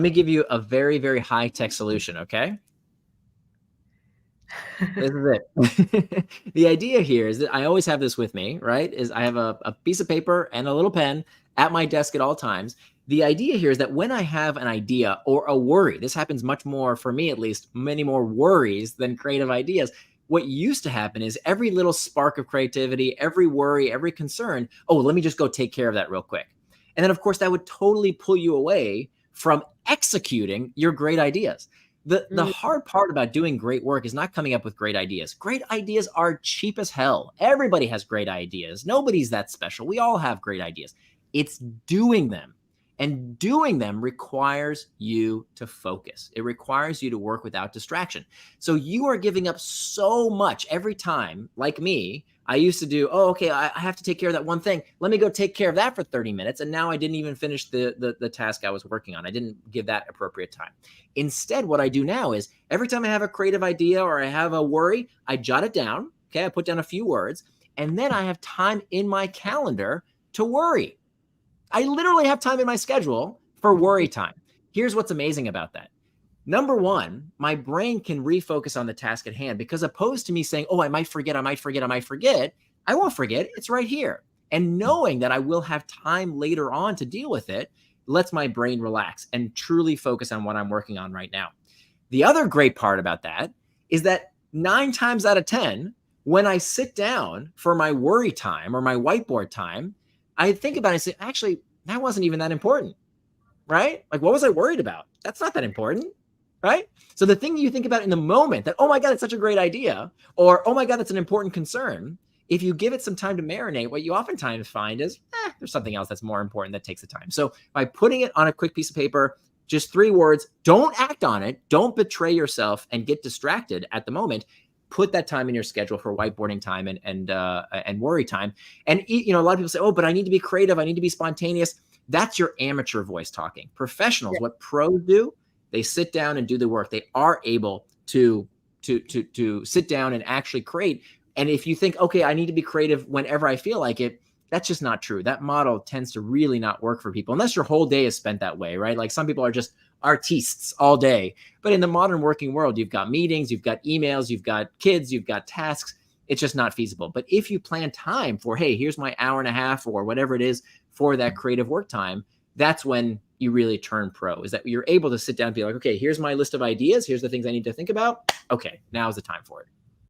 Let me give you a very, very high-tech solution, okay? This is it. The idea here is that I always have this with me, right? Is I have a piece of paper and a little pen at my desk at all times. The idea here is that when I have an idea or a worry, this happens much more for me, at least, many more worries than creative ideas. What used to happen is every little spark of creativity, every worry, every concern, oh, let me just go take care of that real quick. And then, of course, that would totally pull you away from executing your great ideas. The Mm, hard part about doing great work is not coming up with great ideas. Great ideas are cheap as hell. Everybody has great ideas. Nobody's that special. We all have great ideas. It's doing them. And doing them requires you to focus. It requires you to work without distraction. So you are giving up so much every time, like me. I used to do, oh, okay, I have to take care of that one thing. Let me go take care of that for 30 minutes. And now I didn't even finish the task I was working on. I didn't give that appropriate time. Instead, what I do now is every time I have a creative idea or I have a worry, I jot it down. Okay, I put down a few words, and then I have time in my calendar to worry. I literally have time in my schedule for worry time. Here's what's amazing about that. Number one, my brain can refocus on the task at hand because opposed to me saying, oh, I might forget, I might forget, I might forget, I won't forget. It's right here. And knowing that I will have time later on to deal with it lets my brain relax and truly focus on what I'm working on right now. The other great part about that is that 9 times out of 10, when I sit down for my worry time or my whiteboard time, I think about it and say, actually, that wasn't even that important, right? Like, what was I worried about? That's not that important, right? So the thing you think about in the moment that, oh my God, it's such a great idea, or oh my God, that's an important concern. If you give it some time to marinate, what you oftentimes find is there's something else that's more important that takes the time. So by putting it on a quick piece of paper, just 3 words, don't act on it, don't betray yourself and get distracted at the moment. Put that time in your schedule for whiteboarding time and worry time. And a lot of people say, oh, but I need to be creative, I need to be spontaneous. That's your amateur voice talking. Professionals, yeah. what pros do, they sit down and do the work. They are able to sit down and actually create. And if you think, okay, I need to be creative whenever I feel like it, that's just not true. That model tends to really not work for people unless your whole day is spent that way, right? Like some people are just artistes all day. But in the modern working world, you've got meetings, you've got emails, you've got kids, you've got tasks. It's just not feasible. But if you plan time for, hey, here's my hour and a half or whatever it is for that creative work time, that's when you really turn pro, is that you're able to sit down and be like, okay, here's my list of ideas. Here's the things I need to think about. Okay, now's the time for it.